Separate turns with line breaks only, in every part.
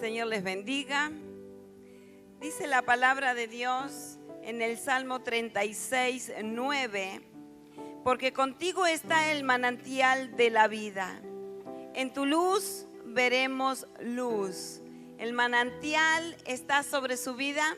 Señor les bendiga. Dice la palabra de Dios en el Salmo 36, 9, porque contigo está el manantial de la vida. En tu luz veremos luz. El manantial está sobre su vida.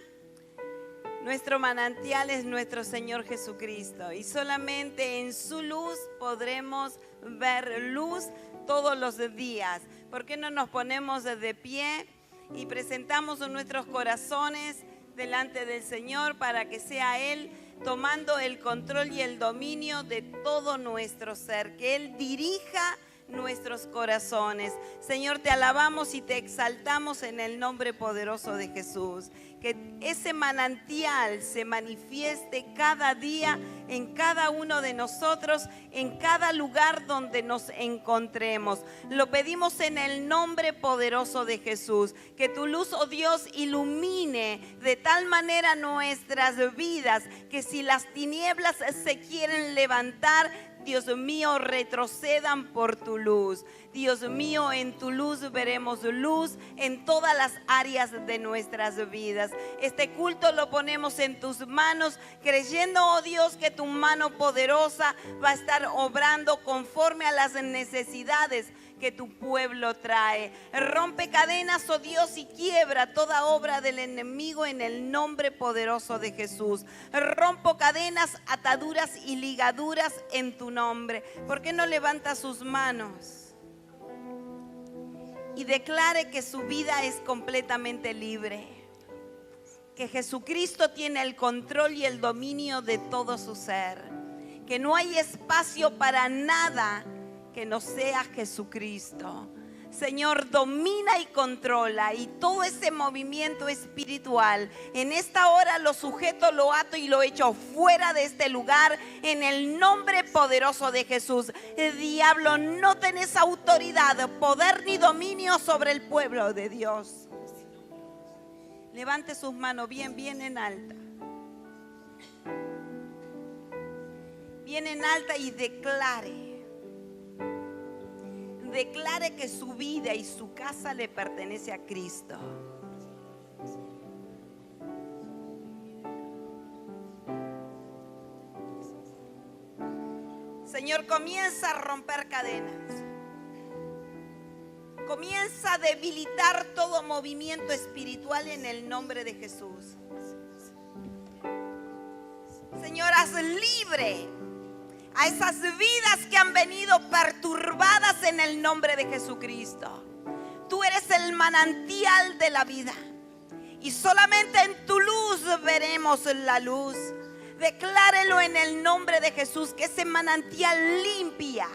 Nuestro manantial es nuestro Señor Jesucristo y solamente en su luz podremos ver luz todos los días. ¿Por qué no nos ponemos de pie y presentamos nuestros corazones delante del Señor para que sea Él tomando el control y el dominio de todo nuestro ser, que Él dirija nuestros corazones? Señor, te alabamos y te exaltamos en el nombre poderoso de Jesús. Que ese manantial se manifieste cada día en cada uno de nosotros, en cada lugar donde nos encontremos. Lo pedimos en el nombre poderoso de Jesús. Que tu luz, oh Dios, ilumine de tal manera nuestras vidas, que si las tinieblas se quieren levantar, Dios mío, retrocedan por tu luz. Dios mío, en tu luz veremos luz en todas las áreas de nuestras vidas. Este culto lo ponemos en tus manos, creyendo, oh Dios, que tu mano poderosa va a estar obrando conforme a las necesidades que tu pueblo trae. Rompe cadenas, oh Dios, y quiebra toda obra del enemigo en el nombre poderoso de Jesús. Rompo cadenas, ataduras y ligaduras en tu nombre. ¿Por qué no levanta sus manos y declare que su vida es completamente libre? Que Jesucristo tiene el control y el dominio de todo su ser. Que no hay espacio para nada que no sea Jesucristo. Señor, domina y controla, y todo ese movimiento espiritual en esta hora lo sujeto, lo ato y lo echo fuera de este lugar en el nombre poderoso de Jesús. El diablo, no tenés autoridad, poder ni dominio sobre el pueblo de Dios. Levante sus manos bien en alta. Bien en alta y declare que su vida y su casa le pertenece a Cristo. Señor, comienza a romper cadenas. Comienza a debilitar todo movimiento espiritual en el nombre de Jesús. Señor, haz libre a esas vidas que han venido perturbadas en el nombre de Jesucristo. Tú eres el manantial de la vida y solamente en tu luz veremos la luz. Declárelo en el nombre de Jesús, que ese manantial limpia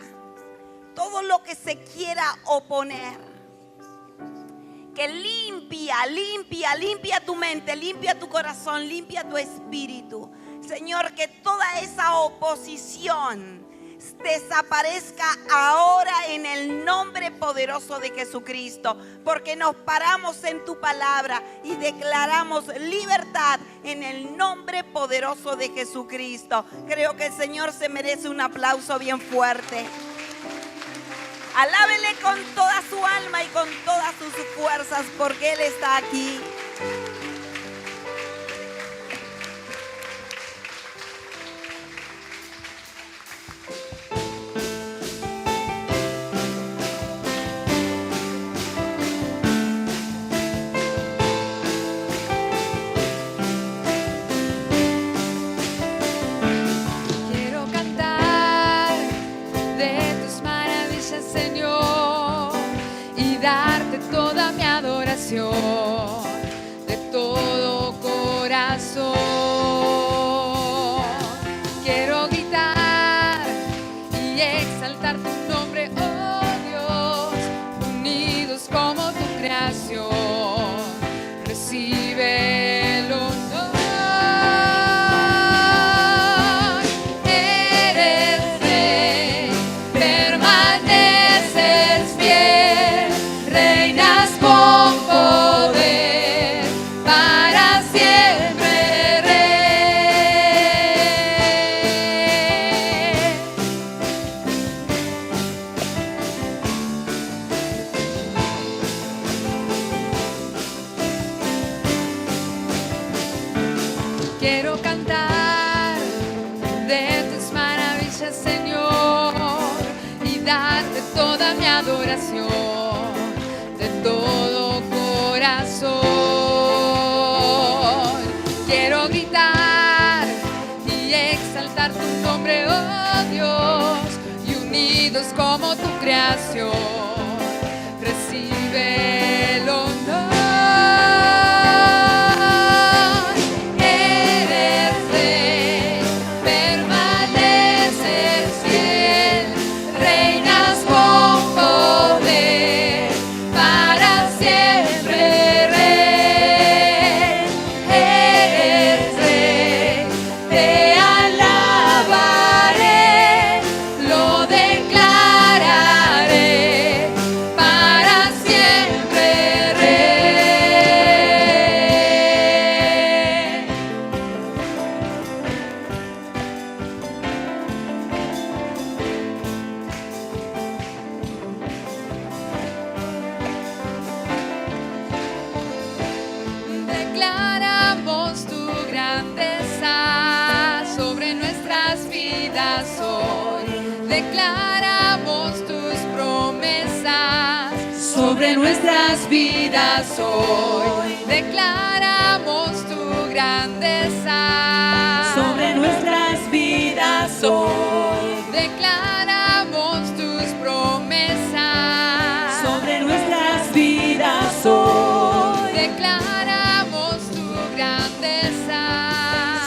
todo lo que se quiera oponer. Que limpia tu mente, limpia tu corazón, limpia tu espíritu. Señor, que toda esa oposición desaparezca ahora en el nombre poderoso de Jesucristo, porque nos paramos en tu palabra y declaramos libertad en el nombre poderoso de Jesucristo. Creo que el Señor se merece un aplauso bien fuerte. Alábele con toda su alma y con todas sus fuerzas, porque Él está aquí.
De todo corazón quiero gritar y exaltar tu nombre, oh Dios, unidos como tu creación, recibe el honor. Eres rey, permaneces fiel, reinas con poder. quiero cantar de tus maravillas, Señor, y darte toda mi adoración de todo corazón. Quiero gritar y exaltar tu nombre, oh Dios, y unidos como tu creación, recibe el honor. Declaramos tu grandeza sobre nuestras vidas hoy. Declaramos tus promesas sobre nuestras vidas hoy. Declaramos tu grandeza
sobre nuestras vidas hoy.
Declaramos tus promesas
sobre nuestras vidas hoy.
Declaramos tu grandeza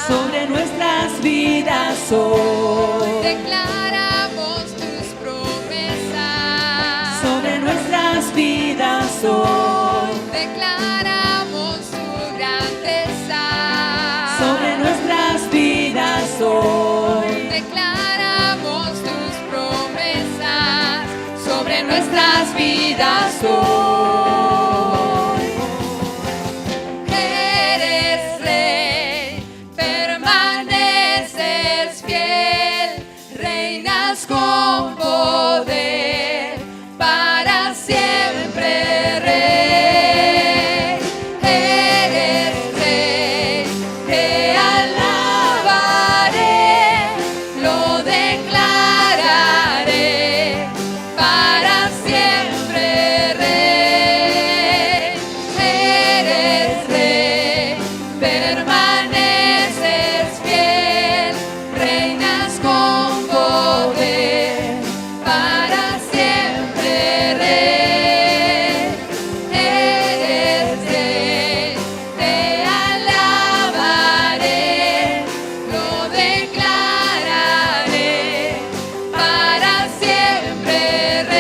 sobre nuestras vidas hoy.
Declaramos tus promesas
sobre nuestras vidas hoy.
Declaramos tu grandeza
sobre nuestras vidas hoy.
Declaramos tus promesas sobre nuestras vidas hoy. Eres rey, permaneces fiel, reinas con poder para siempre, rey. Eres rey, te alabaré, lo declararé para siempre, rey. Eres rey, permaneces fiel, reinas con poder para siempre, rey. Eres rey, te alabaré, lo declararé para siempre, rey.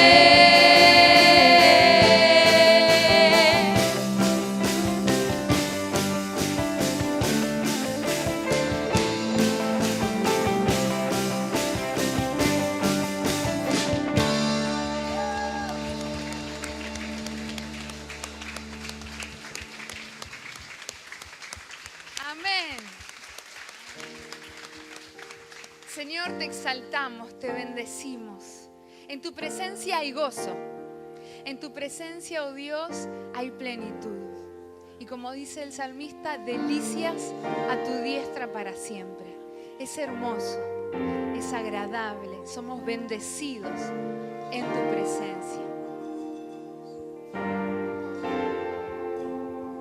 Amén. Señor, te exaltamos, te bendecimos. En tu presencia hay gozo. En tu presencia, oh Dios, hay plenitud. Y como dice el salmista, delicias a tu diestra para siempre. Es hermoso, es agradable. Somos bendecidos en tu presencia.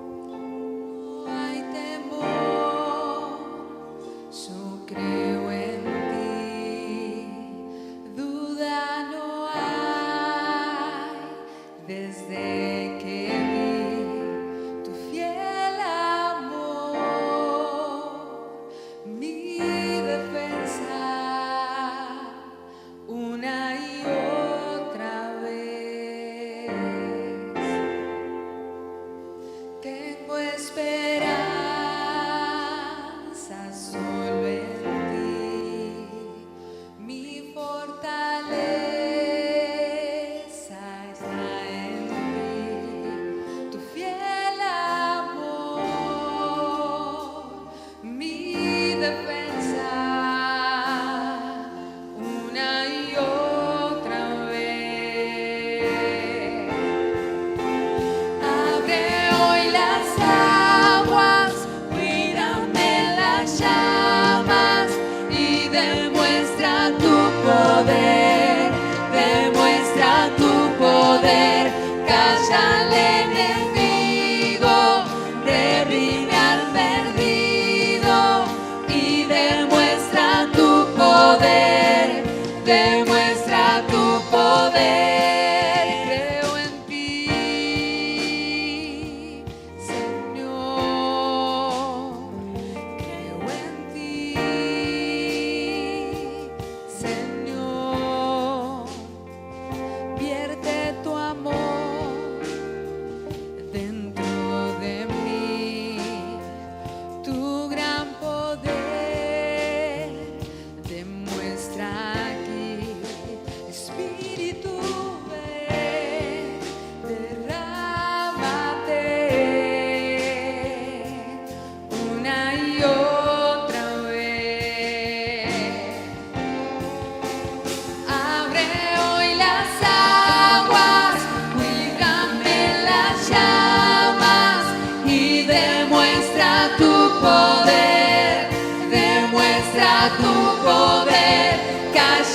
No hay temor, yo creo en ti, duda no hay, desde que vi tu fiel amor, mi defensa, una y otra vez.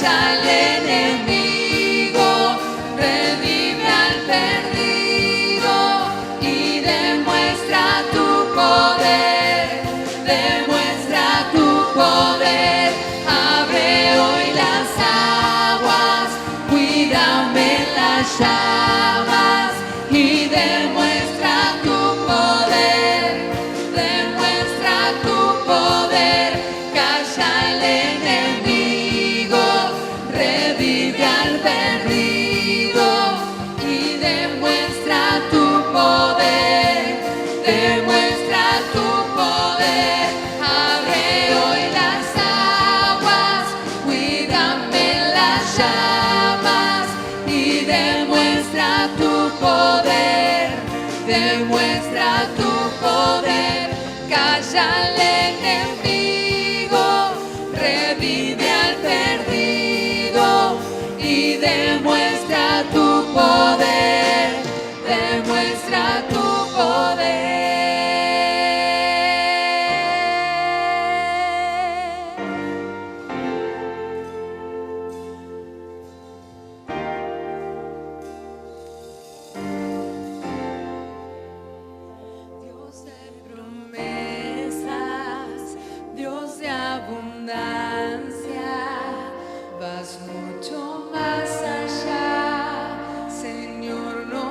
calla el enemigo, revive al perdido y demuestra tu poder, demuestra tu poder. Abre hoy las aguas, cuídame en las llamas y demuestra tu poder, demuestra tu poder. Calla el enemigo, revive al perdido y demuestra tu poder, demuestra tu poder. Abre hoy las aguas, cuídame en las llamas y demuestra tu poder, demuestra tu poder. Calla el enemigo, revive al perdido y demuestra tu poder, demuestra tu poder. Dios de promesas, Dios de abundancia, vas mucho más allá, Señor, no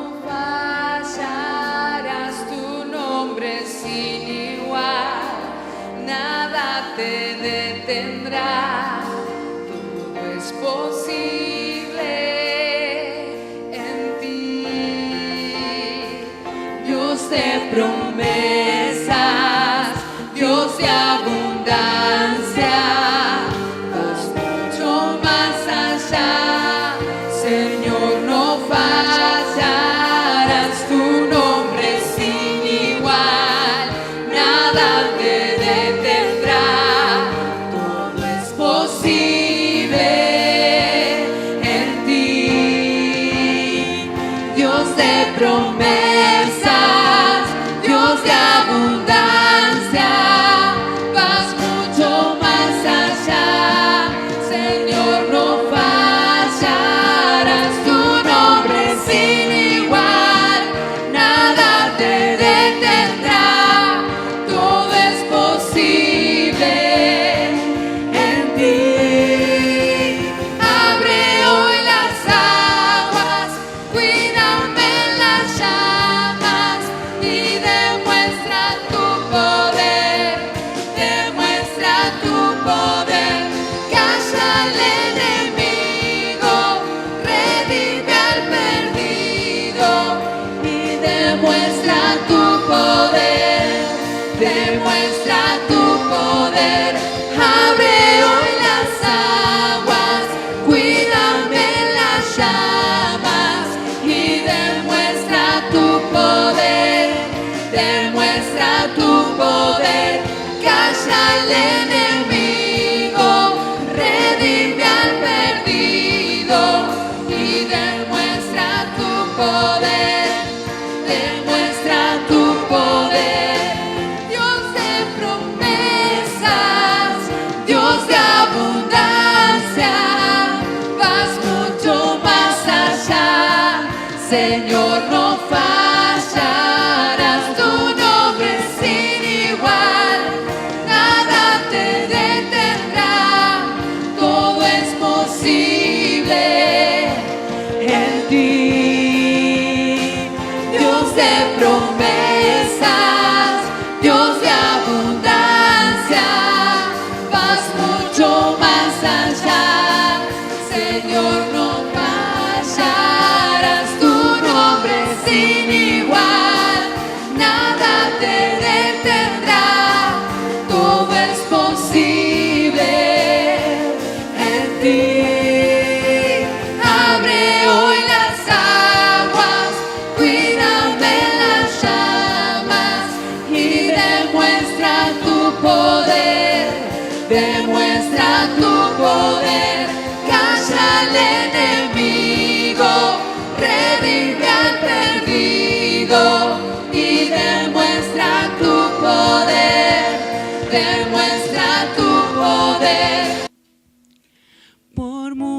fallarás, tu nombre es sin igual, nada te detendrá, todo es posible en ti. Dios de promesas, Dios de abundancia, vas mucho más allá, Señor, no fallarás, tu nombre es sin igual, nada te detendrá, todo es posible en ti. Dios de promesas, Dios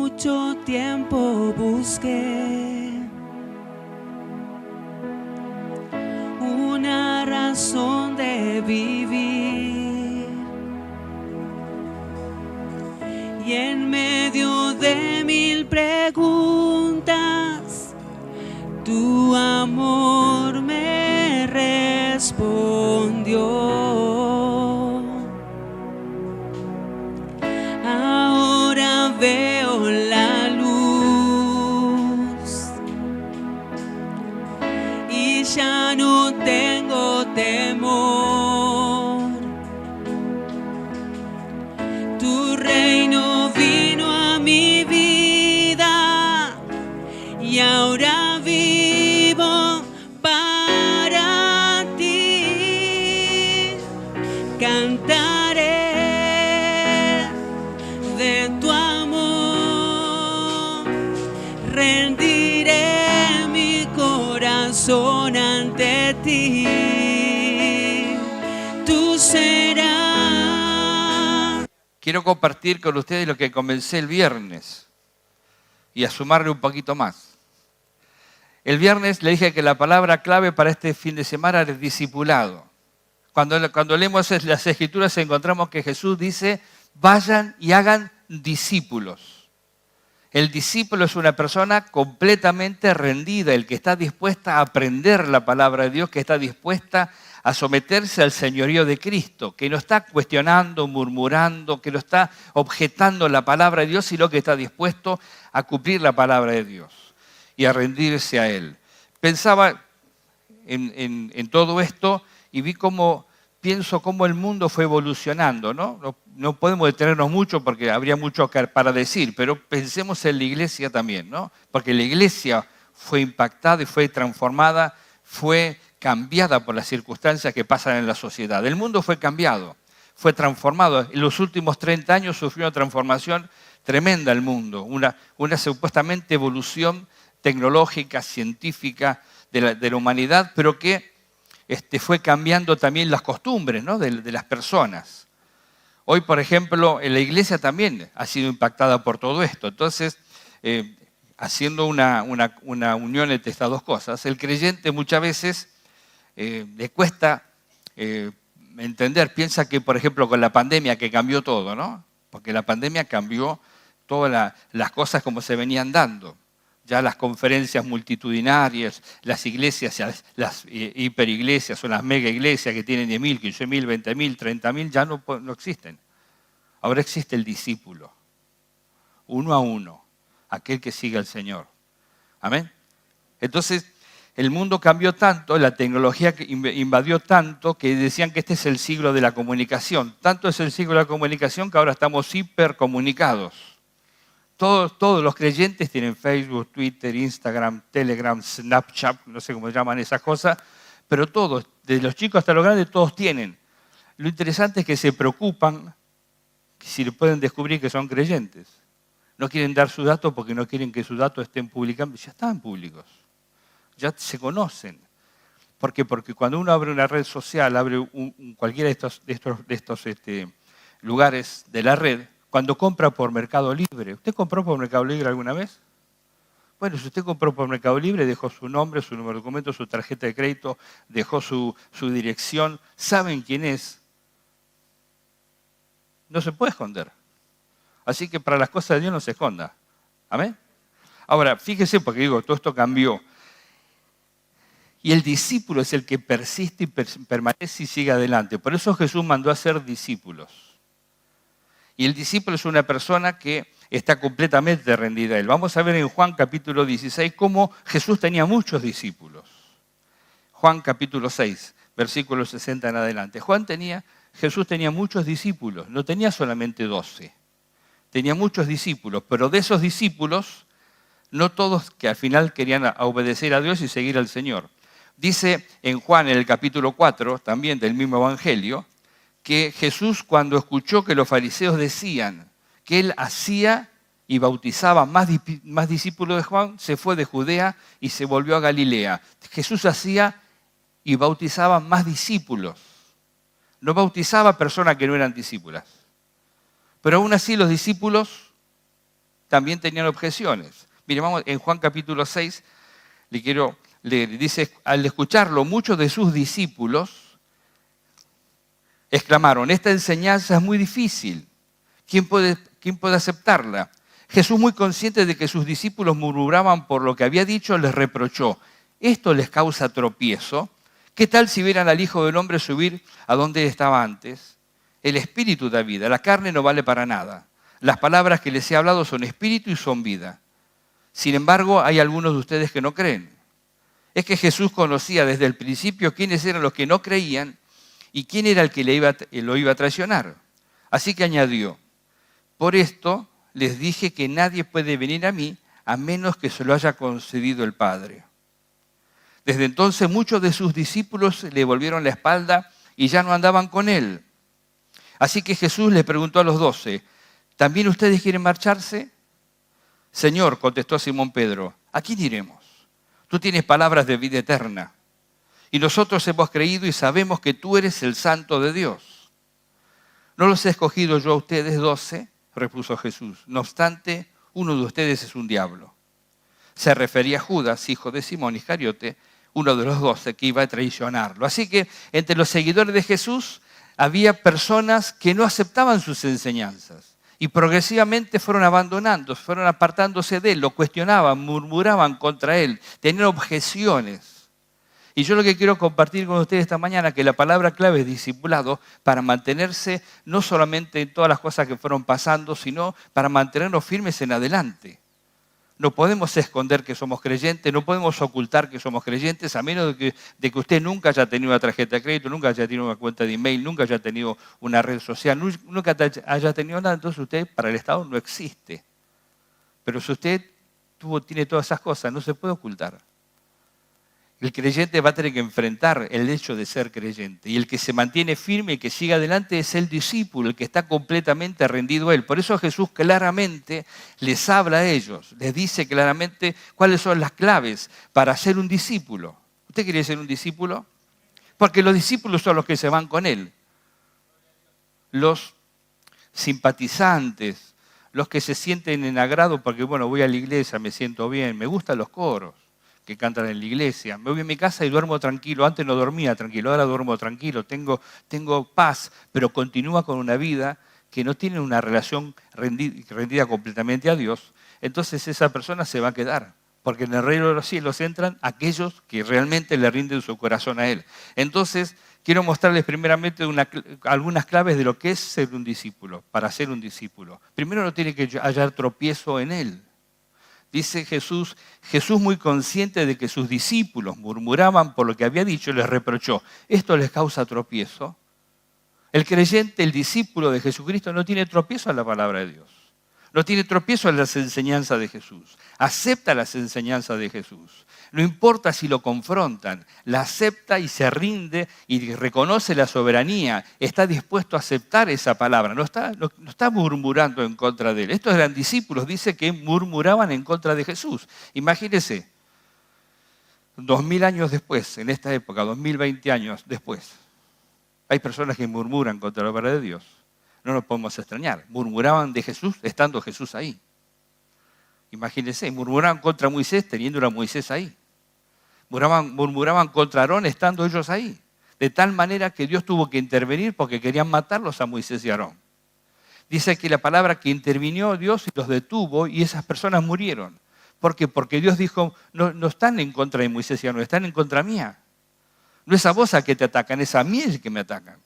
mucho tiempo busqué una razón de vivir, y en medio de 1000 preguntas tu amor me respondió. Ahora veo la luz y ya no tengo temor. Tu reino vino a mi vida y ahora vivo para ti. Cantaré de tu amor, rendiré mi corazón ante ti. Tú serás.
Quiero compartir con ustedes lo que comencé el viernes y a sumarle un poquito más. El viernes le dije que la palabra clave para este fin de semana era discipulado. Cuando leemos las Escrituras encontramos que Jesús dice: vayan y hagan discípulos. El discípulo es una persona completamente rendida, el que está dispuesta a aprender la palabra de Dios, que está dispuesta a someterse al señorío de Cristo, que no está cuestionando, murmurando, que no está objetando la palabra de Dios, sino que está dispuesto a cumplir la palabra de Dios y a rendirse a Él. Pensaba en todo esto y pienso cómo el mundo fue evolucionando, ¿no? No podemos detenernos mucho porque habría mucho para decir, pero pensemos en la iglesia también, ¿no? Porque la iglesia fue impactada y fue transformada, fue cambiada por las circunstancias que pasan en la sociedad. El mundo fue cambiado, fue transformado. En los últimos 30 años sufrió una transformación tremenda el mundo, una supuestamente evolución tecnológica, científica de la humanidad, pero que fue cambiando también las costumbres, ¿no? de las personas. Hoy, por ejemplo, en la iglesia también ha sido impactada por todo esto. Entonces, haciendo una unión entre estas dos cosas, el creyente muchas veces le cuesta entender, piensa que, por ejemplo, con la pandemia que cambió todo, ¿no? Porque la pandemia cambió todas las cosas como se venían dando. Ya las conferencias multitudinarias, las iglesias, las hiperiglesias o las mega iglesias que tienen 10.000, 15.000, 20.000, 30.000, ya no existen. Ahora existe el discípulo, uno a uno, aquel que sigue al Señor. Amén. Entonces, el mundo cambió tanto, la tecnología invadió tanto, que decían que este es el siglo de la comunicación. Tanto es el siglo de la comunicación que ahora estamos hipercomunicados. Todos los creyentes tienen Facebook, Twitter, Instagram, Telegram, Snapchat, no sé cómo llaman esas cosas, pero todos, desde los chicos hasta los grandes, todos tienen. Lo interesante es que se preocupan si pueden descubrir que son creyentes. No quieren dar sus datos porque no quieren que sus datos estén publicados. Ya están públicos, ya se conocen. ¿Por qué? Porque cuando uno abre una red social, abre cualquiera de estos lugares de la red, cuando compra por Mercado Libre, ¿usted compró por Mercado Libre alguna vez? Bueno, si usted compró por Mercado Libre, dejó su nombre, su número de documento, su tarjeta de crédito, dejó su dirección, saben quién es. No se puede esconder. Así que para las cosas de Dios no se esconda. ¿Amén? Ahora, fíjese, porque digo, todo esto cambió. Y el discípulo es el que persiste y permanece y sigue adelante. Por eso Jesús mandó a hacer discípulos. Y el discípulo es una persona que está completamente rendida a Él. Vamos a ver en Juan capítulo 16 cómo Jesús tenía muchos discípulos. Juan capítulo 6, versículo 60 en adelante. Jesús tenía muchos discípulos, no tenía solamente 12. Tenía muchos discípulos, pero de esos discípulos, no todos que al final querían obedecer a Dios y seguir al Señor. Dice en Juan, en el capítulo 4, también del mismo evangelio, que Jesús, cuando escuchó que los fariseos decían que Él hacía y bautizaba más discípulos de Juan, se fue de Judea y se volvió a Galilea. Jesús hacía y bautizaba más discípulos. No bautizaba personas que no eran discípulas. Pero aún así los discípulos también tenían objeciones. Mire, vamos, en Juan capítulo 6, le dice, al escucharlo, muchos de sus discípulos exclamaron, esta enseñanza es muy difícil, ¿quién puede aceptarla? Jesús, muy consciente de que sus discípulos murmuraban por lo que había dicho, les reprochó, ¿esto les causa tropiezo? ¿Qué tal si vieran al Hijo del Hombre subir a donde estaba antes? El espíritu da vida, la carne no vale para nada. Las palabras que les he hablado son espíritu y son vida. Sin embargo, hay algunos de ustedes que no creen. Es que Jesús conocía desde el principio quiénes eran los que no creían y quién era el que lo iba a traicionar. Así que añadió, por esto les dije que nadie puede venir a mí a menos que se lo haya concedido el Padre. Desde entonces muchos de sus discípulos le volvieron la espalda y ya no andaban con él. Así que Jesús le preguntó a los 12, ¿también ustedes quieren marcharse? Señor, contestó Simón Pedro, ¿a quién iremos? Tú tienes palabras de vida eterna. Y nosotros hemos creído y sabemos que tú eres el Santo de Dios. ¿No los he escogido yo a ustedes 12? Repuso Jesús. No obstante, uno de ustedes es un diablo. Se refería a Judas, hijo de Simón Iscariote, uno de los 12 que iba a traicionarlo. Así que entre los seguidores de Jesús había personas que no aceptaban sus enseñanzas y progresivamente fueron abandonando, fueron apartándose de él, lo cuestionaban, murmuraban contra él, tenían objeciones. Y yo lo que quiero compartir con ustedes esta mañana, que la palabra clave es discipulado para mantenerse no solamente en todas las cosas que fueron pasando, sino para mantenernos firmes en adelante. No podemos esconder que somos creyentes, no podemos ocultar que somos creyentes, a menos de que usted nunca haya tenido una tarjeta de crédito, nunca haya tenido una cuenta de email, nunca haya tenido una red social, nunca haya tenido nada, entonces usted para el Estado no existe. Pero si usted tiene todas esas cosas, no se puede ocultar. El creyente va a tener que enfrentar el hecho de ser creyente. Y el que se mantiene firme y que sigue adelante es el discípulo, el que está completamente rendido a él. Por eso Jesús claramente les habla a ellos, les dice claramente cuáles son las claves para ser un discípulo. ¿Usted quiere ser un discípulo? Porque los discípulos son los que se van con él. Los simpatizantes, los que se sienten en agrado porque, bueno, voy a la iglesia, me siento bien, me gustan los coros que cantan en la iglesia. Me voy a mi casa y duermo tranquilo. Antes no dormía tranquilo, ahora duermo tranquilo. Tengo paz, pero continúa con una vida que no tiene una relación rendida completamente a Dios. Entonces esa persona se va a quedar, porque en el reino de los cielos entran aquellos que realmente le rinden su corazón a Él. Entonces quiero mostrarles primeramente algunas claves de lo que es ser un discípulo, para ser un discípulo. Primero no tiene que hallar tropiezo en Él. Dice Jesús muy consciente de que sus discípulos murmuraban por lo que había dicho, les reprochó. ¿Esto les causa tropiezo? El creyente, el discípulo de Jesucristo no tiene tropiezo a la palabra de Dios. No tiene tropiezo en las enseñanzas de Jesús. Acepta las enseñanzas de Jesús. No importa si lo confrontan, la acepta y se rinde y reconoce la soberanía. Está dispuesto a aceptar esa palabra. No está murmurando en contra de él. Estos eran discípulos, dice que murmuraban en contra de Jesús. Imagínense, 2000 años después, en esta época, 2020 años después, hay personas que murmuran contra la palabra de Dios. No nos podemos extrañar. Murmuraban de Jesús estando Jesús ahí. Imagínense, murmuraban contra Moisés teniendo a Moisés ahí. Murmuraban contra Aarón estando ellos ahí. De tal manera que Dios tuvo que intervenir porque querían matarlos a Moisés y Aarón. Dice que la palabra que intervinió Dios y los detuvo y esas personas murieron. ¿Por qué? Porque Dios dijo, no están en contra de Moisés y Aarón, están en contra mía. No es a vos a que te atacan, es a mí el que me atacan.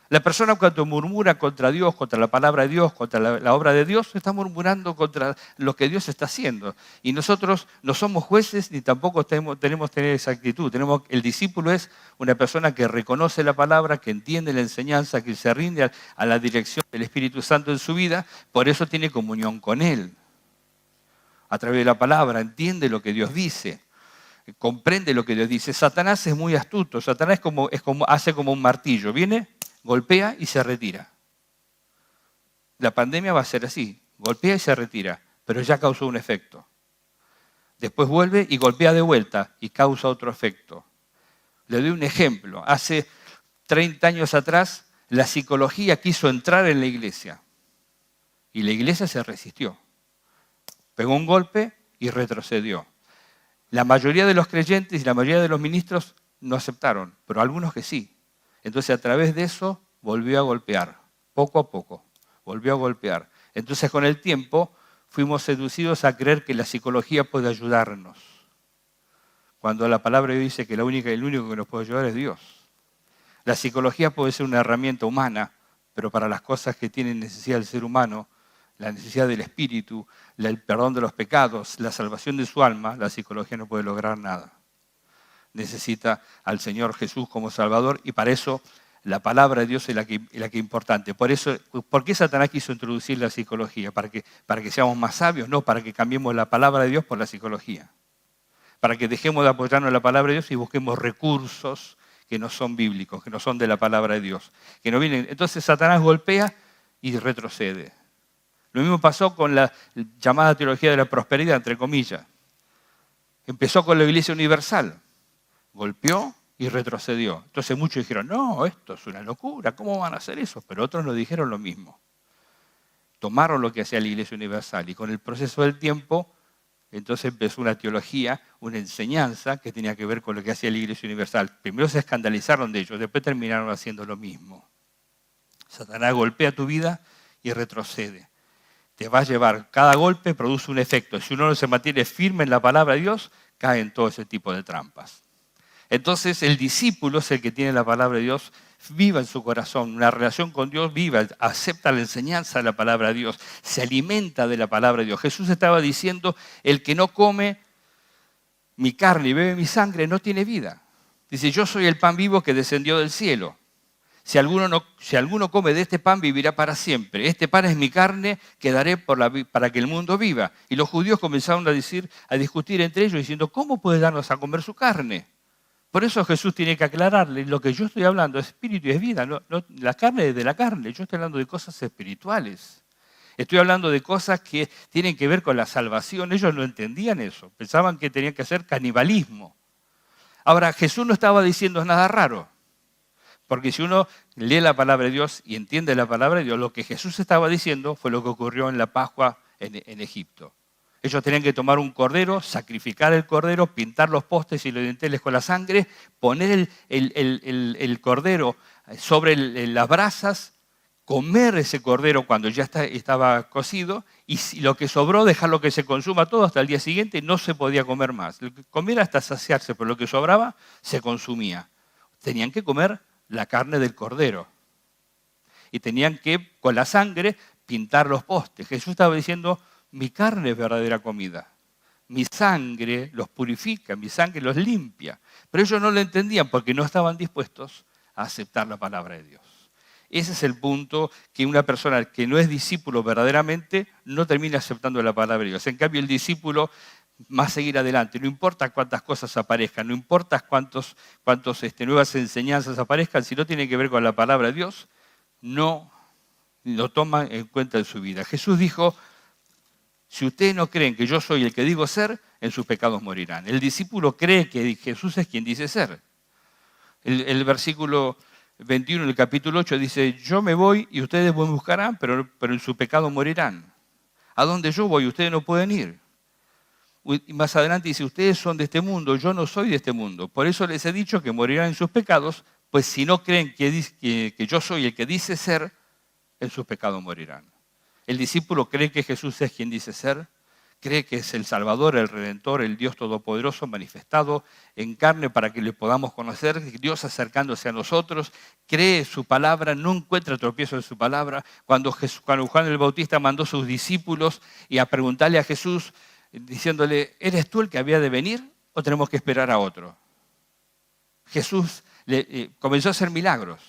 La persona cuando murmura contra Dios, contra la palabra de Dios, contra la obra de Dios, está murmurando contra lo que Dios está haciendo. Y nosotros no somos jueces ni tampoco tenemos que tener esa actitud. El discípulo es una persona que reconoce la palabra, que entiende la enseñanza, que se rinde a la dirección del Espíritu Santo en su vida, por eso tiene comunión con Él. A través de la palabra entiende lo que Dios dice. Comprende lo que Dios dice. Satanás es muy astuto. Satanás hace como un martillo. Viene, golpea y se retira. La pandemia va a ser así. Golpea y se retira. Pero ya causó un efecto. Después vuelve y golpea de vuelta y causa otro efecto. Le doy un ejemplo. Hace 30 años atrás, la psicología quiso entrar en la iglesia. Y la iglesia se resistió. Pegó un golpe y retrocedió. La mayoría de los creyentes y la mayoría de los ministros no aceptaron, pero algunos que sí. Entonces a través de eso volvió a golpear, poco a poco, volvió a golpear. Entonces con el tiempo fuimos seducidos a creer que la psicología puede ayudarnos. Cuando la palabra de Dios dice que el único que nos puede ayudar es Dios. La psicología puede ser una herramienta humana, pero para las cosas que tienen necesidad del ser humano, la necesidad del espíritu, el perdón de los pecados, la salvación de su alma, la psicología no puede lograr nada. Necesita al Señor Jesús como Salvador y para eso la palabra de Dios es la que es importante. ¿Por qué Satanás quiso introducir la psicología? ¿Para que seamos más sabios? No, para que cambiemos la palabra de Dios por la psicología. Para que dejemos de apoyarnos en la palabra de Dios y busquemos recursos que no son bíblicos, que no son de la palabra de Dios. Que no vienen. Entonces Satanás golpea y retrocede. Lo mismo pasó con la llamada teología de la prosperidad, entre comillas. Empezó con la Iglesia Universal. Golpeó y retrocedió. Entonces muchos dijeron, no, esto es una locura, ¿cómo van a hacer eso? Pero otros nos dijeron lo mismo. Tomaron lo que hacía la Iglesia Universal y con el proceso del tiempo, entonces empezó una teología, una enseñanza que tenía que ver con lo que hacía la Iglesia Universal. Primero se escandalizaron de ellos, después terminaron haciendo lo mismo. Satanás golpea tu vida y retrocede. Te va a llevar, cada golpe produce un efecto. Si uno no se mantiene firme en la palabra de Dios, cae en todo ese tipo de trampas. Entonces el discípulo es el que tiene la palabra de Dios viva en su corazón, una relación con Dios viva, acepta la enseñanza de la palabra de Dios, se alimenta de la palabra de Dios. Jesús estaba diciendo, el que no come mi carne y bebe mi sangre no tiene vida. Dice, yo soy el pan vivo que descendió del cielo. Si alguno come de este pan, vivirá para siempre. Este pan es mi carne que daré para que el mundo viva. Y los judíos comenzaron a discutir entre ellos, diciendo, ¿cómo puede darnos a comer su carne? Por eso Jesús tiene que aclararle, lo que yo estoy hablando es espíritu y es vida. No, la carne es de la carne, yo estoy hablando de cosas espirituales. Estoy hablando de cosas que tienen que ver con la salvación. Ellos no entendían eso, pensaban que tenían que hacer canibalismo. Ahora, Jesús no estaba diciendo nada raro. Porque si uno lee la palabra de Dios y entiende la palabra de Dios, lo que Jesús estaba diciendo fue lo que ocurrió en la Pascua en Egipto. Ellos tenían que tomar un cordero, sacrificar el cordero, pintar los postes y los dinteles con la sangre, poner el cordero sobre las brasas, comer ese cordero cuando ya estaba cocido y lo que sobró dejarlo que se consuma todo hasta el día siguiente, no se podía comer más. Comer hasta saciarse, pero lo que sobraba se consumía. Tenían que comer la carne del cordero. Y tenían que, con la sangre, pintar los postes. Jesús estaba diciendo, mi carne es verdadera comida. Mi sangre los purifica, mi sangre los limpia. Pero ellos no lo entendían porque no estaban dispuestos a aceptar la palabra de Dios. Ese es el punto que una persona que no es discípulo verdaderamente no termina aceptando la palabra de Dios. En cambio, el discípulo va a seguir adelante. No importa cuántas cosas aparezcan, no importa cuántas nuevas enseñanzas aparezcan, si no tienen que ver con la palabra de Dios, no lo toma en cuenta en su vida. Jesús dijo, si ustedes no creen que yo soy el que digo ser, en sus pecados morirán. El discípulo cree que Jesús es quien dice ser. El versículo 21 del capítulo 8 dice, yo me voy y ustedes me buscarán, pero en su pecado morirán. ¿A dónde yo voy? Ustedes no pueden ir. Y más adelante dice, ustedes son de este mundo, yo no soy de este mundo. Por eso les he dicho que morirán en sus pecados, pues si no creen que yo soy el que dice ser, en sus pecados morirán. El discípulo cree que Jesús es quien dice ser, cree que es el Salvador, el Redentor, el Dios Todopoderoso manifestado en carne para que le podamos conocer, Dios acercándose a nosotros, cree su palabra, no encuentra tropiezo en su palabra. Cuando Juan el Bautista mandó a sus discípulos y a preguntarle a Jesús, diciéndole, ¿eres tú el que había de venir o tenemos que esperar a otro? Jesús comenzó a hacer milagros.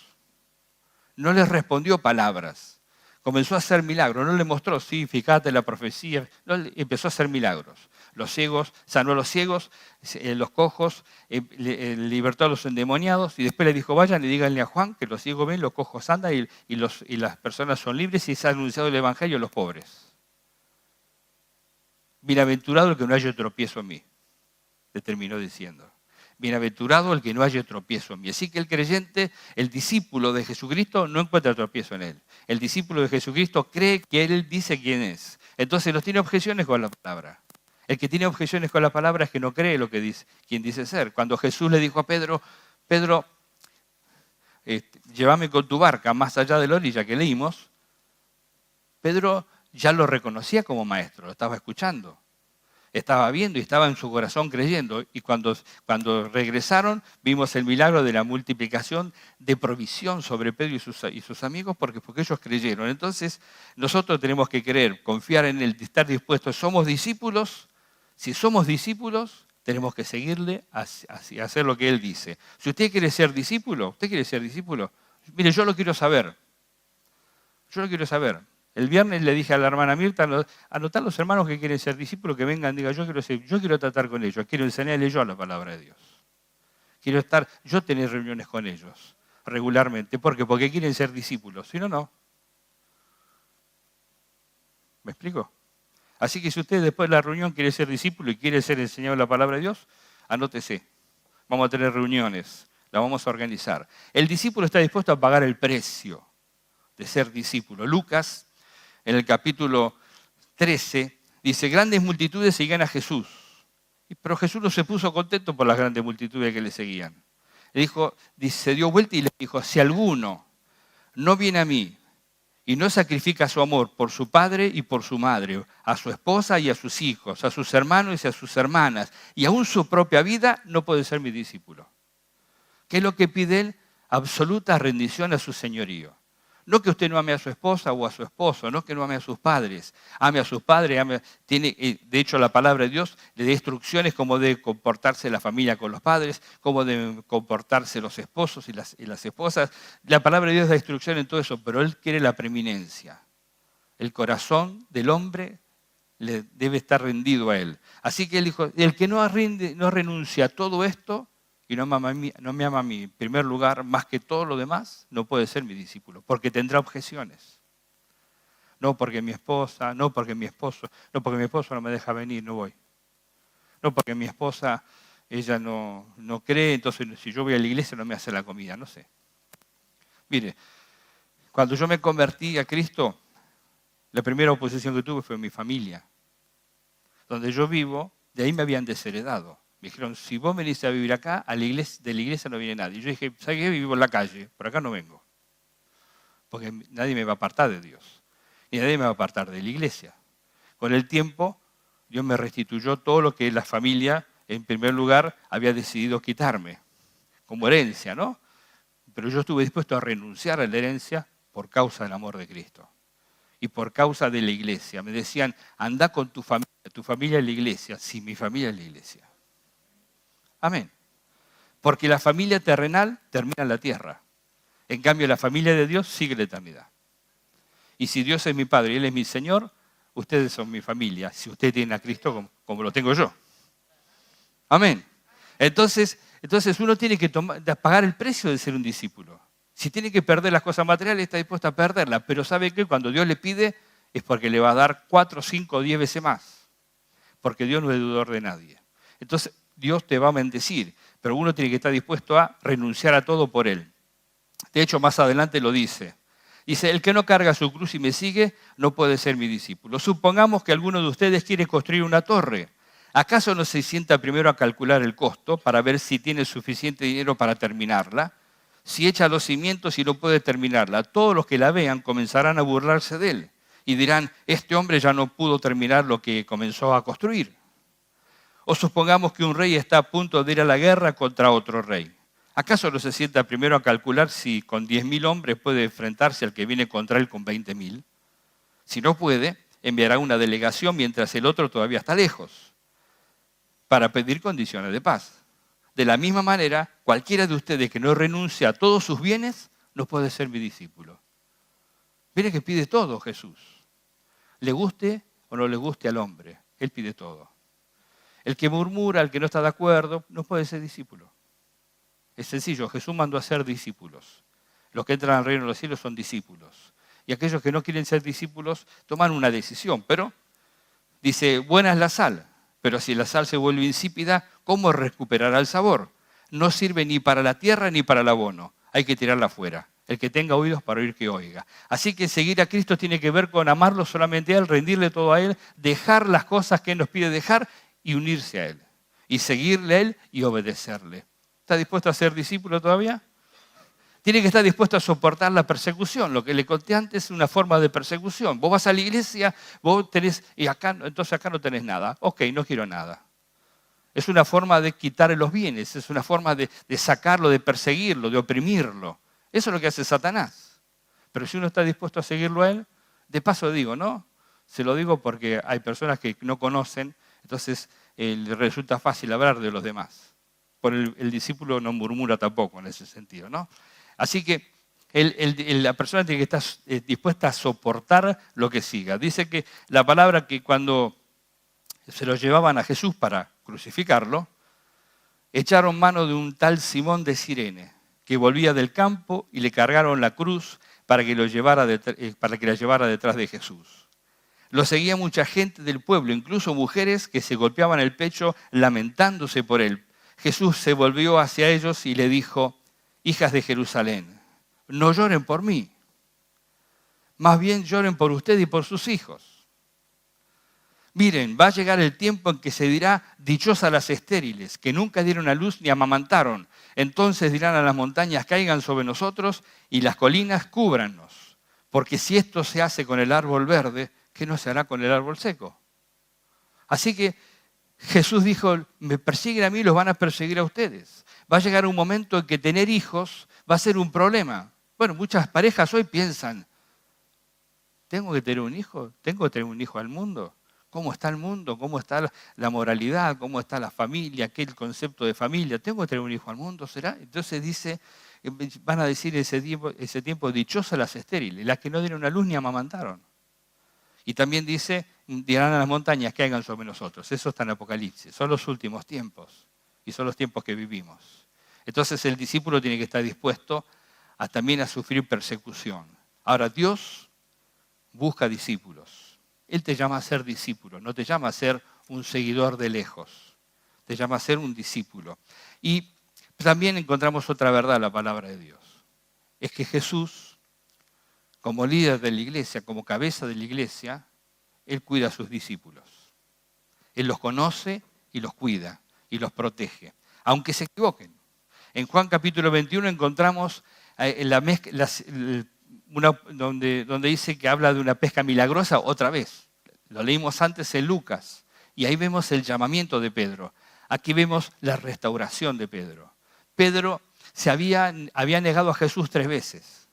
No les respondió palabras. Comenzó a hacer milagros. No le mostró, sí, fíjate la profecía. No, empezó a hacer milagros. Los ciegos, sanó a los ciegos, los cojos, libertó a los endemoniados y después le dijo, vayan y díganle a Juan que los ciegos ven, los cojos andan y las personas son libres y se ha anunciado el evangelio a los pobres. Bienaventurado el que no haya tropiezo en mí, le terminó diciendo. Bienaventurado el que no haya tropiezo en mí. Así que el creyente, el discípulo de Jesucristo, no encuentra tropiezo en él. El discípulo de Jesucristo cree que él dice quién es. Entonces no tiene objeciones con la palabra. El que tiene objeciones con la palabra es que no cree lo que dice, quien dice ser. Cuando Jesús le dijo a Pedro, Pedro, llévame con tu barca más allá de la orilla que leímos, Pedro ya lo reconocía como maestro, lo estaba escuchando. Estaba viendo y estaba en su corazón creyendo. Y cuando regresaron, vimos el milagro de la multiplicación de provisión sobre Pedro y sus amigos, porque ellos creyeron. Entonces, nosotros tenemos que creer, confiar en Él, estar dispuestos. ¿Somos discípulos? Si somos discípulos, tenemos que seguirle a hacer lo que Él dice. Si usted quiere ser discípulo, mire, yo lo quiero saber. Yo lo quiero saber. El viernes le dije a la hermana Mirta, anotar los hermanos que quieren ser discípulos, que vengan, digan, yo quiero tratar con ellos, quiero enseñarles yo la palabra de Dios. Quiero yo tener reuniones con ellos regularmente. ¿Por qué? Porque quieren ser discípulos, si no, no. ¿Me explico? Así que si usted después de la reunión quiere ser discípulo y quiere ser enseñado la palabra de Dios, anótese. Vamos a tener reuniones, la vamos a organizar. El discípulo está dispuesto a pagar el precio de ser discípulo. Lucas, en el capítulo 13, dice, grandes multitudes seguían a Jesús. Pero Jesús no se puso contento por las grandes multitudes que le seguían. Se dio vuelta y le dijo, si alguno no viene a mí y no sacrifica su amor por su padre y por su madre, a su esposa y a sus hijos, a sus hermanos y a sus hermanas, y aún su propia vida, no puede ser mi discípulo. ¿Qué es lo que pide él? Absoluta rendición a su señorío. No que usted no ame a su esposa o a su esposo, no que no ame a sus padres. Ame a sus padres, de hecho la palabra de Dios le da instrucciones cómo debe comportarse la familia con los padres, cómo deben comportarse los esposos y las esposas. La palabra de Dios da instrucción en todo eso, pero Él quiere la preeminencia. El corazón del hombre le debe estar rendido a Él. Así que Él dijo, el que no renuncia a todo esto, y no me ama a mí en primer lugar más que todo lo demás, no puede ser mi discípulo, porque tendrá objeciones. No porque mi esposa, no porque mi esposo no me deja venir, no voy. No porque mi esposa, ella no cree, entonces si yo voy a la iglesia no me hace la comida, no sé. Mire, cuando yo me convertí a Cristo, la primera oposición que tuve fue mi familia. Donde yo vivo, de ahí me habían desheredado. Me dijeron, si vos venís a vivir acá, de la iglesia no viene nadie. Y yo dije, ¿sabes qué? Vivo en la calle, por acá no vengo. Porque nadie me va a apartar de Dios. Y nadie me va a apartar de la iglesia. Con el tiempo, Dios me restituyó todo lo que la familia, en primer lugar, había decidido quitarme. Como herencia, ¿no? Pero yo estuve dispuesto a renunciar a la herencia por causa del amor de Cristo. Y por causa de la iglesia. Me decían, anda con tu familia es la iglesia. Sí, mi familia es la iglesia. Amén. Porque la familia terrenal termina en la tierra. En cambio, la familia de Dios sigue la eternidad. Y si Dios es mi Padre y Él es mi Señor, ustedes son mi familia. Si ustedes tienen a Cristo como lo tengo yo. Amén. Entonces uno tiene que pagar el precio de ser un discípulo. Si tiene que perder las cosas materiales, está dispuesto a perderlas. Pero sabe que cuando Dios le pide, es porque le va a dar 4, 5, 10 veces más. Porque Dios no es deudor de nadie. Entonces, Dios te va a bendecir, pero uno tiene que estar dispuesto a renunciar a todo por Él. De hecho, más adelante lo dice. Dice, el que no carga su cruz y me sigue, no puede ser mi discípulo. Supongamos que alguno de ustedes quiere construir una torre. ¿Acaso no se sienta primero a calcular el costo para ver si tiene suficiente dinero para terminarla? Si echa los cimientos y no puede terminarla, todos los que la vean comenzarán a burlarse de él y dirán, este hombre ya no pudo terminar lo que comenzó a construir. O supongamos que un rey está a punto de ir a la guerra contra otro rey. ¿Acaso no se sienta primero a calcular si con 10.000 hombres puede enfrentarse al que viene contra él con 20.000? Si no puede, enviará una delegación mientras el otro todavía está lejos, para pedir condiciones de paz. De la misma manera, cualquiera de ustedes que no renuncie a todos sus bienes, no puede ser mi discípulo. Mire que pide todo Jesús. Le guste o no le guste al hombre, Él pide todo. El que murmura, el que no está de acuerdo, no puede ser discípulo. Es sencillo, Jesús mandó a ser discípulos. Los que entran al reino de los cielos son discípulos. Y aquellos que no quieren ser discípulos toman una decisión. Pero dice, buena es la sal, pero si la sal se vuelve insípida, ¿cómo recuperará el sabor? No sirve ni para la tierra ni para el abono. Hay que tirarla afuera. El que tenga oídos para oír, que oiga. Así que seguir a Cristo tiene que ver con amarlo solamente a Él, rendirle todo a Él, dejar las cosas que Él nos pide dejar y unirse a Él. Y seguirle a Él y obedecerle. ¿Está dispuesto a ser discípulo todavía? Tiene que estar dispuesto a soportar la persecución. Lo que le conté antes es una forma de persecución. Vos vas a la iglesia, vos tenés, y entonces acá no tenés nada. Ok, no quiero nada. Es una forma de quitarle los bienes, es una forma de sacarlo, de perseguirlo, de oprimirlo. Eso es lo que hace Satanás. Pero si uno está dispuesto a seguirlo a Él, de paso digo, ¿no? Se lo digo porque hay personas que no conocen, entonces les resulta fácil hablar de los demás. Por el discípulo no murmura tampoco en ese sentido, ¿no? Así que la persona tiene que estar dispuesta a soportar lo que siga. Dice que la palabra que cuando se lo llevaban a Jesús para crucificarlo, echaron mano de un tal Simón de Cirene, que volvía del campo y le cargaron la cruz para que la llevara detrás de Jesús. Lo seguía mucha gente del pueblo, incluso mujeres que se golpeaban el pecho lamentándose por él. Jesús se volvió hacia ellos y le dijo: hijas de Jerusalén, no lloren por mí, más bien lloren por usted y por sus hijos. Miren, va a llegar el tiempo en que se dirá: dichosas las estériles, que nunca dieron a luz ni amamantaron. Entonces dirán a las montañas: caigan sobre nosotros, y las colinas cúbrannos. Porque si esto se hace con el árbol verde, ¿qué no se hará con el árbol seco? Así que Jesús dijo: me persiguen a mí, los van a perseguir a ustedes. Va a llegar un momento en que tener hijos va a ser un problema. Bueno, muchas parejas hoy piensan: ¿tengo que tener un hijo? ¿Tengo que tener un hijo al mundo? ¿Cómo está el mundo? ¿Cómo está la moralidad? ¿Cómo está la familia? ¿Qué es el concepto de familia? ¿Tengo que tener un hijo al mundo? ¿Será? Entonces dice, van a decir ese tiempo, dichosas las estériles, las que no dieron a luz ni amamantaron. Y también dice, dirán a las montañas: caigan sobre nosotros. Eso está en Apocalipsis. Son los últimos tiempos. Y son los tiempos que vivimos. Entonces el discípulo tiene que estar dispuesto también a sufrir persecución. Ahora, Dios busca discípulos. Él te llama a ser discípulo, no te llama a ser un seguidor de lejos. Te llama a ser un discípulo. Y también encontramos otra verdad en la palabra de Dios. Es que Jesús, como líder de la iglesia, como cabeza de la iglesia, Él cuida a sus discípulos. Él los conoce y los cuida y los protege, aunque se equivoquen. En Juan capítulo 21 encontramos donde dice que habla de una pesca milagrosa otra vez. Lo leímos antes en Lucas. Y ahí vemos el llamamiento de Pedro. Aquí vemos la restauración de Pedro. Pedro había negado a Jesús 3 veces.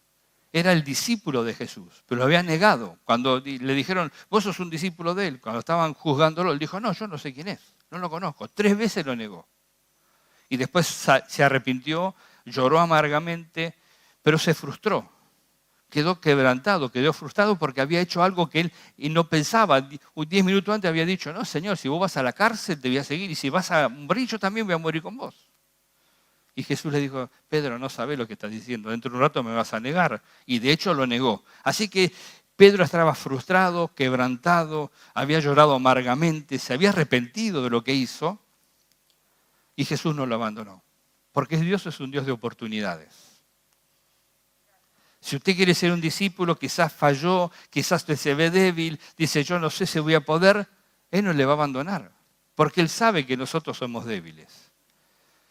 Era el discípulo de Jesús, pero lo había negado. Cuando le dijeron: vos sos un discípulo de él, cuando estaban juzgándolo, él dijo: no, yo no sé quién es, no lo conozco. 3 veces lo negó. Y después se arrepintió, lloró amargamente, pero se frustró. Quedó quebrantado, quedó frustrado porque había hecho algo que él no pensaba. 10 minutos antes había dicho: no, Señor, si vos vas a la cárcel te voy a seguir, y si vas a morir yo también voy a morir con vos. Y Jesús le dijo: Pedro, no sabés lo que estás diciendo, dentro de un rato me vas a negar. Y de hecho lo negó. Así que Pedro estaba frustrado, quebrantado, había llorado amargamente, se había arrepentido de lo que hizo, y Jesús no lo abandonó. Porque Dios es un Dios de oportunidades. Si usted quiere ser un discípulo, quizás falló, quizás usted se ve débil, dice: yo no sé si voy a poder, Él no le va a abandonar. Porque Él sabe que nosotros somos débiles.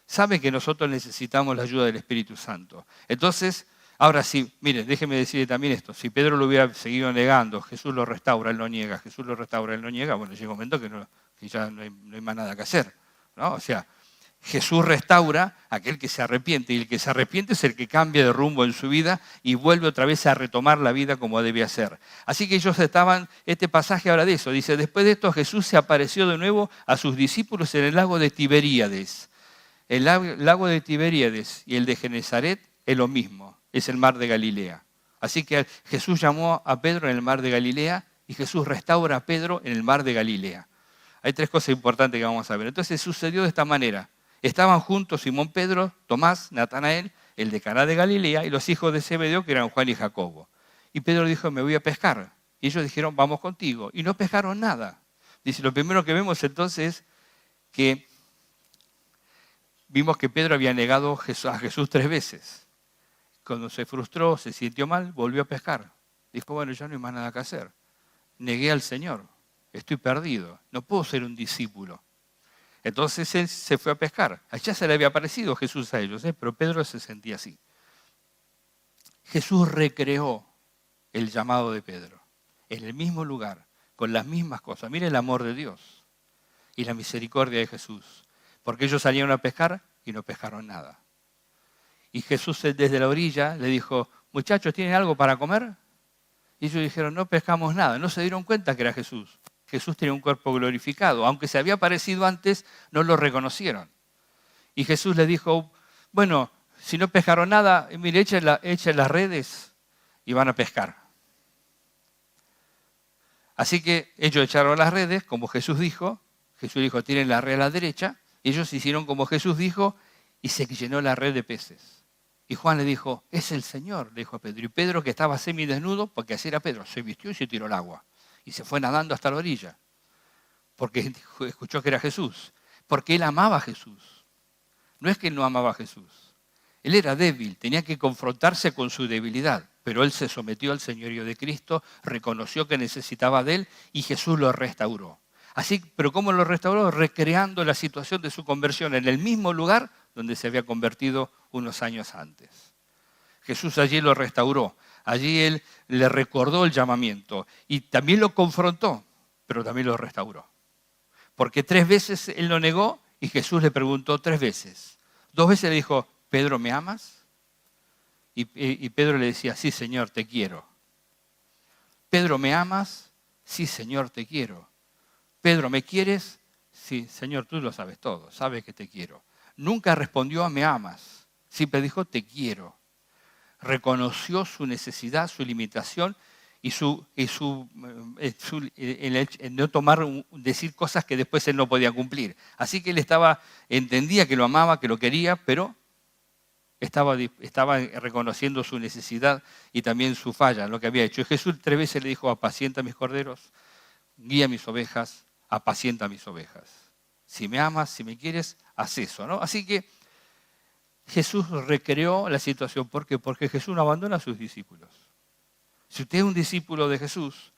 Sabe que nosotros necesitamos la ayuda del Espíritu Santo. Entonces, ahora sí, mire, déjeme decirle también esto. Si Pedro lo hubiera seguido negando, Jesús lo restaura, Él lo niega, Jesús lo restaura, Él lo niega, bueno, llega un momento que ya no hay más nada que hacer, ¿no? O sea, Jesús restaura a aquel que se arrepiente, y el que se arrepiente es el que cambia de rumbo en su vida y vuelve otra vez a retomar la vida como debía ser. Así que ellos este pasaje habla de eso. Dice: después de esto Jesús se apareció de nuevo a sus discípulos en el lago de Tiberíades. El lago de Tiberíades y el de Genesaret es lo mismo, es el mar de Galilea. Así que Jesús llamó a Pedro en el mar de Galilea y Jesús restaura a Pedro en el mar de Galilea. Hay 3 cosas importantes que vamos a ver. Entonces sucedió de esta manera. Estaban juntos Simón Pedro, Tomás, Natanael, el de Caná de Galilea, y los hijos de Zebedeo, que eran Juan y Jacobo. Y Pedro dijo: me voy a pescar. Y ellos dijeron: vamos contigo. Y no pescaron nada. Dice, lo primero que vemos entonces es que vimos que Pedro había negado a Jesús 3 veces. cuando se frustró, se sintió mal, volvió a pescar. Dijo, bueno, ya no hay más nada que hacer. Negué al Señor, estoy perdido, no puedo ser un discípulo. Entonces él se fue a pescar. Allá se le había aparecido Jesús a ellos, pero Pedro se sentía así. Jesús recreó el llamado de Pedro, en el mismo lugar, con las mismas cosas. Mire el amor de Dios y la misericordia de Jesús, porque ellos salieron a pescar y no pescaron nada. Y Jesús desde la orilla le dijo, muchachos, ¿tienen algo para comer? Y ellos dijeron, no pescamos nada. No se dieron cuenta que era Jesús. Jesús tenía un cuerpo glorificado. Aunque se había aparecido antes, no lo reconocieron. Y Jesús les dijo, bueno, si no pescaron nada, mire, echen las redes y van a pescar. Así que ellos echaron las redes, como Jesús dijo. Jesús dijo, tienen la red a la derecha. Ellos hicieron como Jesús dijo y se llenó la red de peces. Y Juan le dijo, es el Señor, le dijo a Pedro. Y Pedro, que estaba semidesnudo, porque así era Pedro, se vistió y se tiró al agua. Y se fue nadando hasta la orilla, porque escuchó que era Jesús. Porque él amaba a Jesús. No es que él no amaba a Jesús. Él era débil, tenía que confrontarse con su debilidad. Pero él se sometió al señorío de Cristo, reconoció que necesitaba de él y Jesús lo restauró. Así, pero ¿cómo lo restauró? Recreando la situación de su conversión en el mismo lugar donde se había convertido unos años antes. Jesús allí lo restauró, allí él le recordó el llamamiento y también lo confrontó, pero también lo restauró. Porque 3 veces él lo negó y Jesús le preguntó 3 veces. 2 veces le dijo, Pedro, ¿me amas? Y Pedro le decía, sí, Señor, te quiero. Pedro, ¿me amas? Sí, Señor, te quiero. Pedro, ¿me quieres? Sí, Señor, tú lo sabes todo, sabes que te quiero. Nunca respondió a me amas, siempre dijo te quiero. Reconoció su necesidad, su limitación y el no decir cosas que después él no podía cumplir. Así que él entendía que lo amaba, que lo quería, pero estaba reconociendo su necesidad y también su falla, lo que había hecho. Y Jesús 3 veces le dijo, apacienta mis corderos, guía mis ovejas, apacienta mis ovejas. Si me amas, si me quieres, haz eso, ¿no? Así que Jesús recreó la situación. ¿Por qué? Porque Jesús no abandona a sus discípulos. Si usted es un discípulo de Jesús,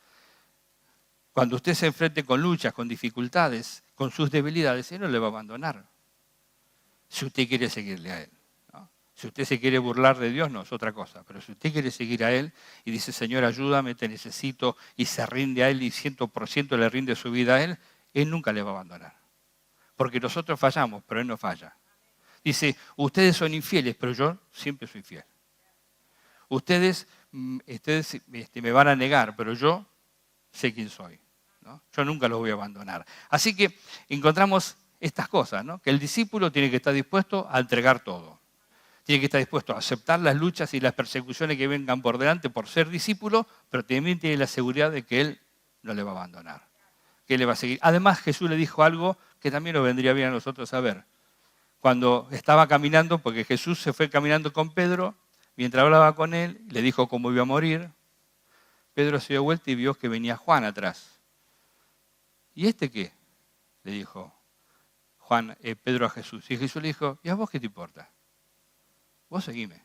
cuando usted se enfrente con luchas, con dificultades, con sus debilidades, Él no le va a abandonar. Si usted quiere seguirle a Él, ¿no? Si usted se quiere burlar de Dios, no, es otra cosa. Pero si usted quiere seguir a Él y dice, Señor, ayúdame, te necesito, y se rinde a Él y 100% le rinde su vida a Él, Él nunca le va a abandonar. Porque nosotros fallamos, pero Él no falla. Dice, ustedes son infieles, pero yo siempre soy fiel. Ustedes me van a negar, pero yo sé quién soy, ¿no? Yo nunca los voy a abandonar. Así que encontramos estas cosas, ¿no? Que el discípulo tiene que estar dispuesto a entregar todo. Tiene que estar dispuesto a aceptar las luchas y las persecuciones que vengan por delante por ser discípulo, pero también tiene la seguridad de que Él no le va a abandonar, que Él le va a seguir. Además, Jesús le dijo algo que también nos vendría bien a nosotros saber. Cuando estaba caminando, porque Jesús se fue caminando con Pedro, mientras hablaba con él, le dijo cómo iba a morir. Pedro se dio vuelta y vio que venía Juan atrás. ¿Y este qué? Le dijo Pedro a Jesús. Y Jesús le dijo, ¿y a vos qué te importa? Vos seguime.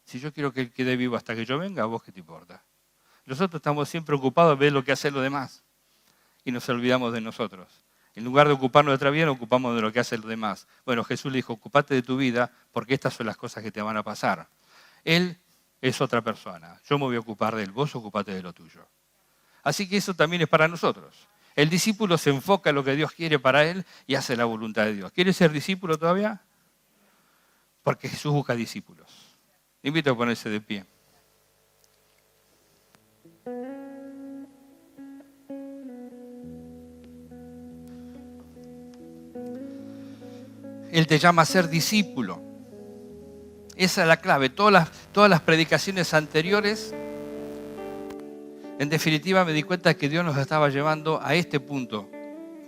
Si yo quiero que él quede vivo hasta que yo venga, ¿a vos qué te importa? Nosotros estamos siempre ocupados en ver lo que hacen los demás y nos olvidamos de nosotros. En lugar de ocuparnos de nuestra vida, nos ocupamos de lo que hacen los demás. Bueno, Jesús le dijo, ocupate de tu vida porque estas son las cosas que te van a pasar. Él es otra persona. Yo me voy a ocupar de él, vos ocupate de lo tuyo. Así que eso también es para nosotros. El discípulo se enfoca en lo que Dios quiere para él y hace la voluntad de Dios. ¿Quiere ser discípulo todavía? Porque Jesús busca discípulos. Le invito a ponerse de pie. Él te llama a ser discípulo. Esa es la clave. Todas las predicaciones anteriores, en definitiva me di cuenta que Dios nos estaba llevando a este punto.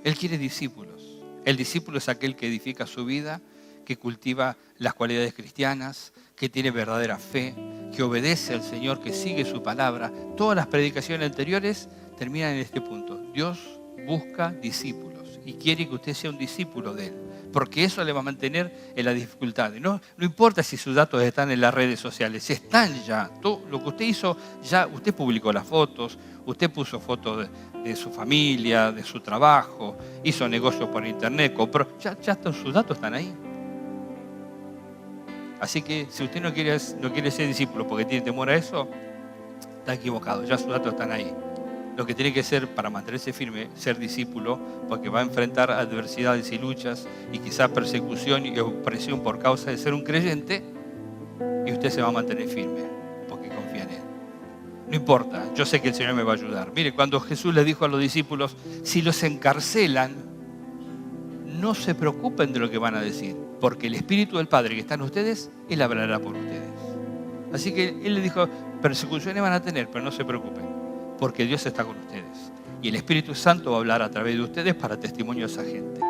Él quiere discípulos. El discípulo es aquel que edifica su vida, que cultiva las cualidades cristianas, que tiene verdadera fe, que obedece al Señor, que sigue su palabra. Todas las predicaciones anteriores terminan en este punto. Dios busca discípulos y quiere que usted sea un discípulo de Él, porque eso le va a mantener en la dificultad. No importa si sus datos están en las redes sociales, están ya. Todo lo que usted hizo, ya usted publicó las fotos, usted puso fotos de su familia, de su trabajo, hizo negocios por internet, compró, ya sus datos están ahí. Así que si usted no quiere ser discípulo porque tiene temor a eso, está equivocado, ya sus datos están ahí. Lo que tiene que ser para mantenerse firme, ser discípulo, porque va a enfrentar adversidades y luchas y quizás persecución y opresión por causa de ser un creyente, y usted se va a mantener firme porque confía en Él. No importa, yo sé que el Señor me va a ayudar. Mire, cuando Jesús les dijo a los discípulos, si los encarcelan, no se preocupen de lo que van a decir, porque el Espíritu del Padre que está en ustedes, Él hablará por ustedes. Así que Él les dijo, persecuciones van a tener, pero no se preocupen, porque Dios está con ustedes. Y el Espíritu Santo va a hablar a través de ustedes para testimonio a esa gente.